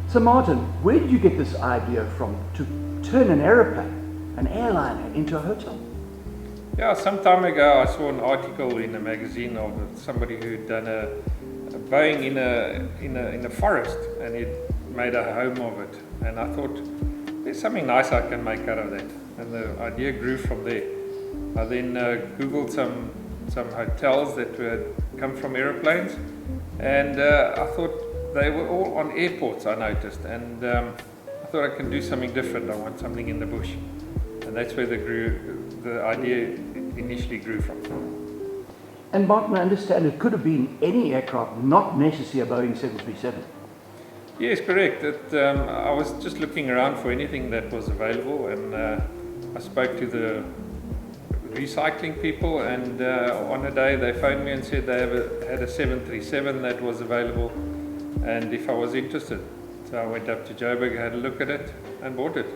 So Martin, where did you get this idea from to turn an aeroplane, an airliner, into a hotel? Yeah, some time ago I saw an article in a magazine of somebody who'd done a Boeing in a forest, and he'd made a home of it. And I thought, there's something nice I can make out of that. And the idea grew from there. I then Googled some hotels that had come from aeroplanes, and I thought they were all on airports, I noticed. And I thought I can do something different. I want something in the bush. And that's where the idea initially grew from. And Martin, I understand it could have been any aircraft, not necessarily a Boeing 737. Yes, correct. I was just looking around for anything that was available, and I spoke to the recycling people, and on a day they phoned me and said they had a 737 that was available, and if I was interested. So I went up to Joburg, had a look at it, and bought it.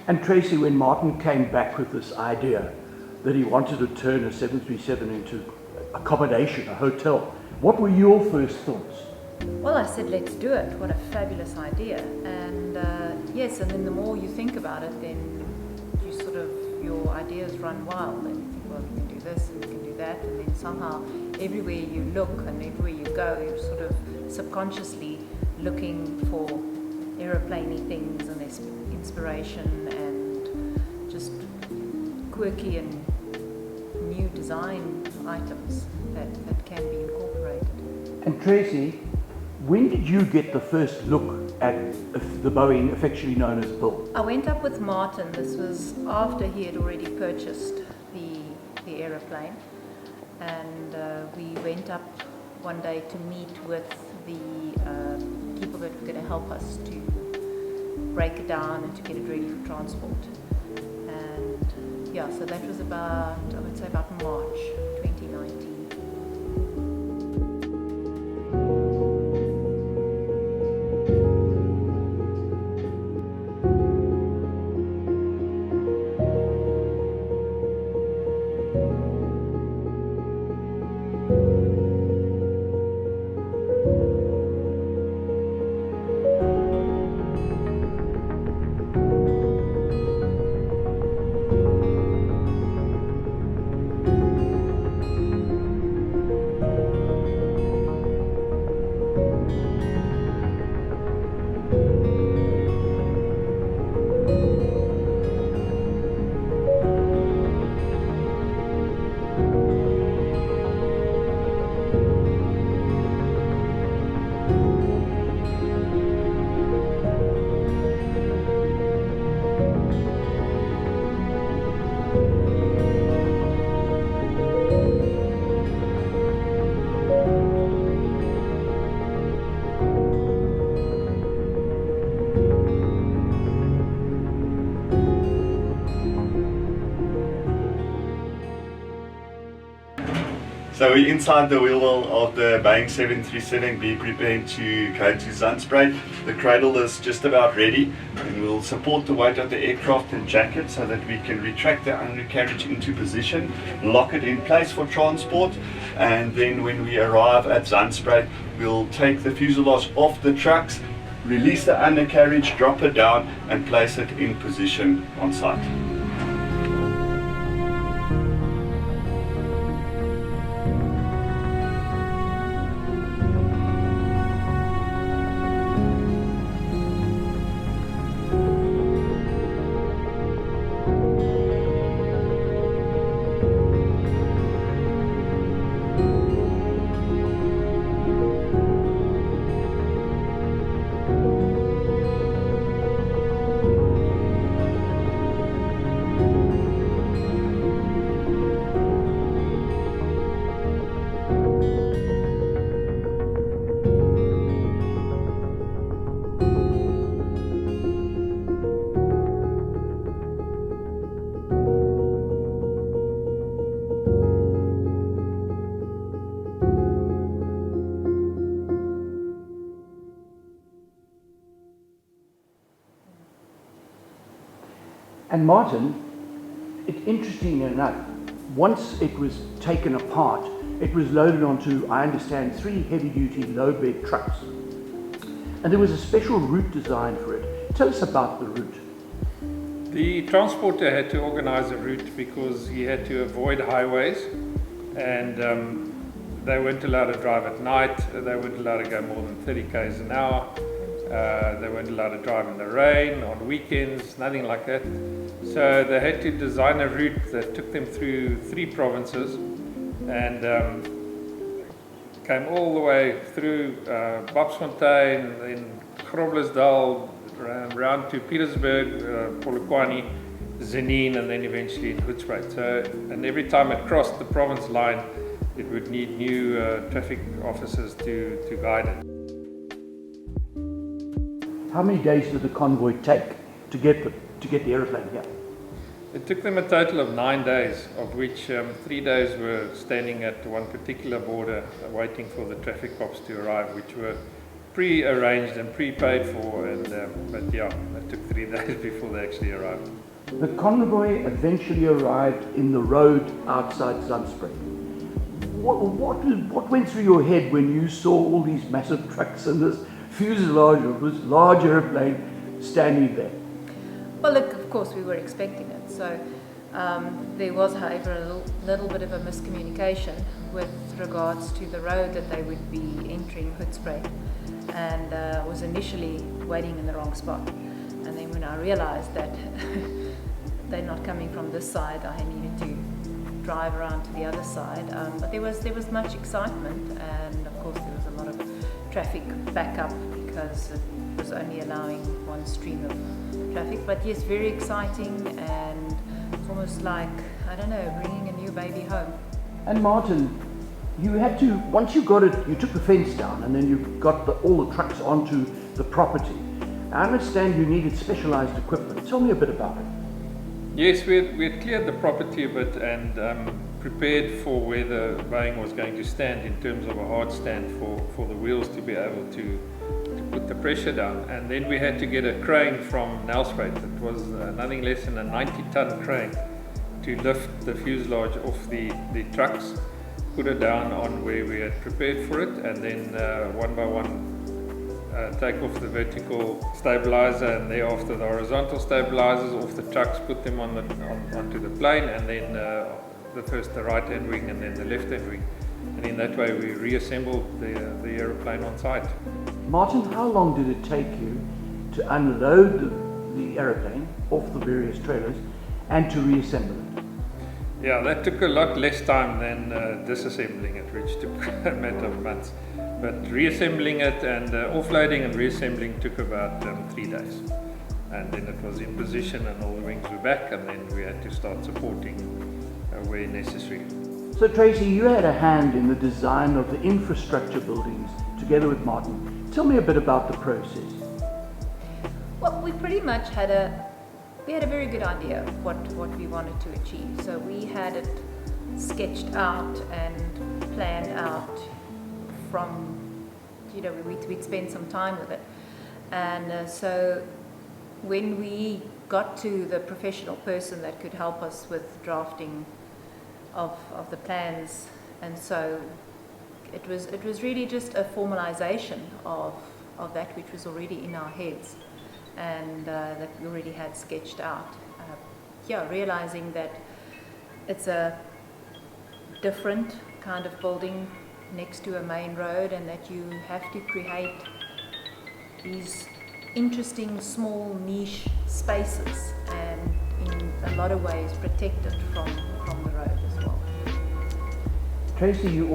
And Tracy, when Martin came back with this idea that he wanted to turn a 737 into accommodation, a hotel, what were your first thoughts? Well, I said, let's do it. What a fabulous idea. And yes, and then the more you think about it, then your ideas run wild, and you think, well, we can do this and we can do that, and then somehow everywhere you look and everywhere you go, you're sort of subconsciously looking for aeroplaney things and inspiration and just quirky and new design items that can be incorporated. And Tracy, when did you get the first look at the Boeing affectionately known as Bill? I went up with Martin. This was after he had already purchased the aeroplane, and we went up one day to meet with the people that were going to help us to break it down and to get it ready for transport. And yeah, so that was about, I would say, about March 2019. So we're inside the wheel well of the Boeing 737, be prepared to go to Zandspruit. The cradle is just about ready, and we'll support the weight of the aircraft and jacket so that we can retract the undercarriage into position, lock it in place for transport, and then when we arrive at Zandspruit, we'll take the fuselage off the trucks, release the undercarriage, drop it down, and place it in position on site. And Martin, interesting enough, once it was taken apart, it was loaded onto, I understand, 3 heavy-duty low-bed trucks. And there was a special route designed for it. Tell us about the route. The transporter had to organize a route because he had to avoid highways, and they weren't allowed to drive at night, they weren't allowed to go more than 30 k's an hour, they weren't allowed to drive in the rain, on weekends, nothing like that. So they had to design a route that took them through 3 provinces and came all the way through Babsfontein, then Groblersdal, round to Pietersburg, Polokwane, Zenin, and then eventually in Hoedspruit. So, and every time it crossed the province line, it would need new traffic officers to guide it. How many days did the convoy take to get the aeroplane here? It took them a total of 9 days, of which 3 days were standing at one particular border waiting for the traffic cops to arrive, which were pre-arranged and pre-paid for, and but yeah, it took 3 days before they actually arrived. The convoy eventually arrived in the road outside Zandspruit. What went through your head when you saw all these massive trucks and this fuselage of this large aeroplane standing there? Well, look, of course we were expecting it. So there was, however, a little bit of a miscommunication with regards to the road that they would be entering Hoedspruit, and was initially waiting in the wrong spot. And then when I realized that they're not coming from this side, I needed to drive around to the other side. But there was much excitement, and of course there was a lot of traffic backup because it was only allowing one stream of traffic. But yes, very exciting, and it's almost like, I don't know, bringing a new baby home. And Martin, you had to, once you got it, you took the fence down and then you got all the trucks onto the property. I understand you needed specialized equipment. Tell me a bit about it. Yes, we had cleared the property a bit and prepared for where the Boeing was going to stand in terms of a hard stand for the wheels to be able to put the pressure down. And then we had to get a crane from Nelspruit. It was nothing less than a 90-ton crane to lift the fuselage off the trucks, put it down on where we had prepared for it, and then one by one take off the vertical stabilizer, and thereafter the horizontal stabilizers off the trucks, put them onto the plane, and then the right hand wing and then the left hand wing. And in that way we reassembled the aeroplane on site. Martin, how long did it take you to unload the aeroplane off the various trailers and to reassemble it? Yeah, that took a lot less time than disassembling it, which took a matter of months. But reassembling it and offloading and reassembling took about 3 days. And then it was in position and all the wings were back, and then we had to start supporting where necessary. So Tracy, you had a hand in the design of the infrastructure buildings together with Martin. Tell me a bit about the process. Well, we pretty much had a very good idea of what we wanted to achieve. So we had it sketched out and planned out from, we'd spent some time with it. And so when we got to the professional person that could help us with drafting of the plans, and so it was really just a formalization of that which was already in our heads, and that we already had sketched out. Realizing that it's a different kind of building next to a main road, and that you have to create these interesting small niche spaces, and in a lot of ways protect it from the road as well. Tracy, it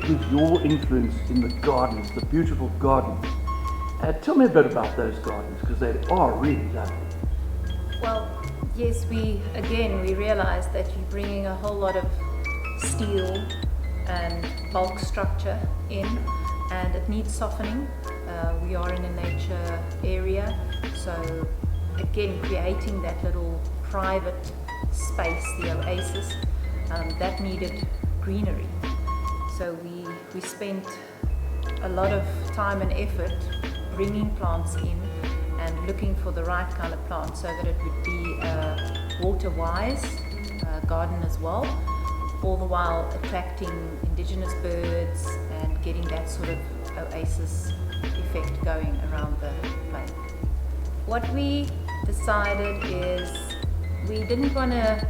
was your influence in the gardens, the beautiful gardens. Tell me a bit about those gardens, because they are really lovely. Well, yes, we realized that you're bringing a whole lot of steel and bulk structure in, and it needs softening. We are in a nature area, so again, creating that little private space, the oasis, that needed greenery. So we spent a lot of time and effort bringing plants in and looking for the right kind of plant, so that it would be a water-wise garden as well, all the while attracting indigenous birds and getting that sort of oasis effect going around the place. What we decided is we didn't want to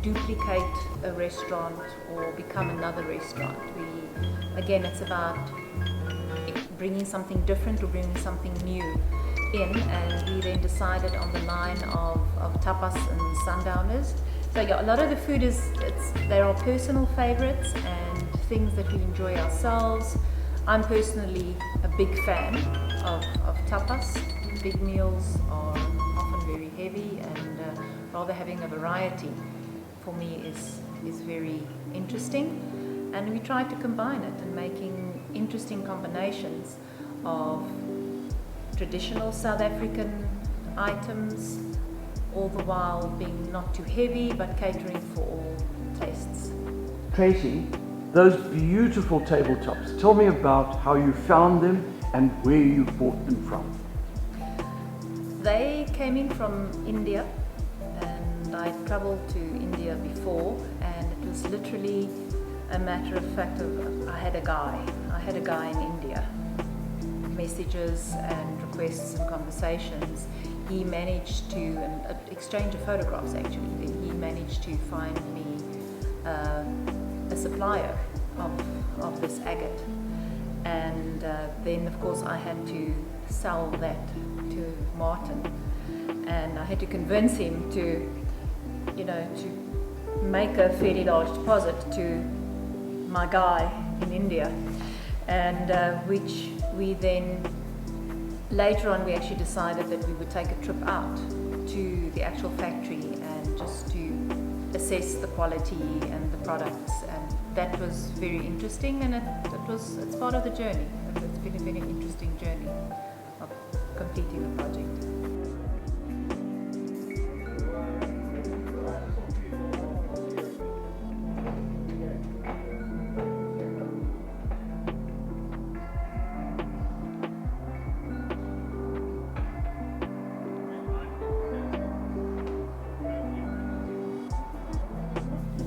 duplicate a restaurant or become another restaurant. Again, it's about bringing something different or bringing something new in, and we then decided on the line of tapas and sundowners. So yeah, a lot of the food there are personal favorites and things that we enjoy ourselves. I'm personally a big fan of tapas. Big meals are often very heavy, and rather having a variety for me is very interesting. And we try to combine it and making interesting combinations of traditional South African items, all the while being not too heavy but catering for all tastes. Tracy, those beautiful tabletops, tell me about how you found them and where you bought them from. They came in from India, and I travelled to India before, and it was literally a matter of fact of I had a guy in India, messages and requests and conversations. He managed to, an exchange of photographs actually, then he managed to find me a supplier of this agate, and then of course I had to sell that to Martin, and I had to convince him to make a fairly large deposit to my guy in India, and which we then later on we actually decided that we would take a trip out to the actual factory and just to assess the quality and the products, and that was very interesting, and it's part of the journey. It's been a very interesting journey of completing the project.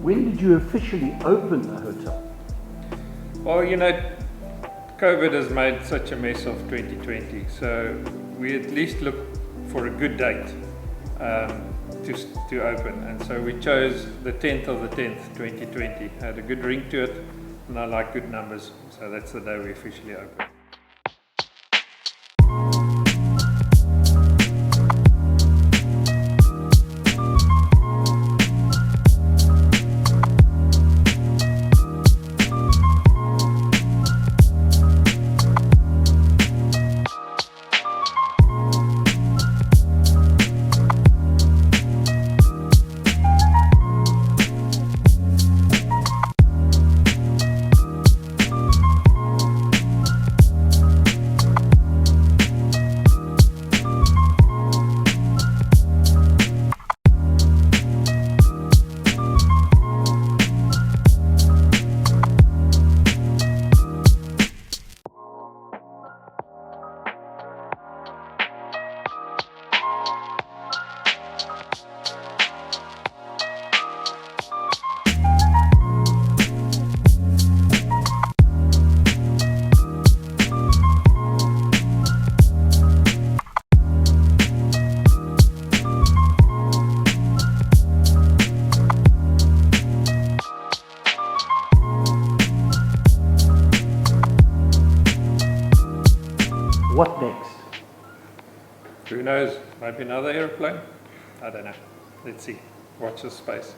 When did you officially open the hotel? Well, COVID has made such a mess of 2020, so we at least looked for a good date to open, and so we chose the 10th of the 10th, 2020. Had a good ring to it, and I like good numbers, so that's the day we officially opened. What next? Who knows? Maybe another aeroplane? I don't know. Let's see. Watch this space.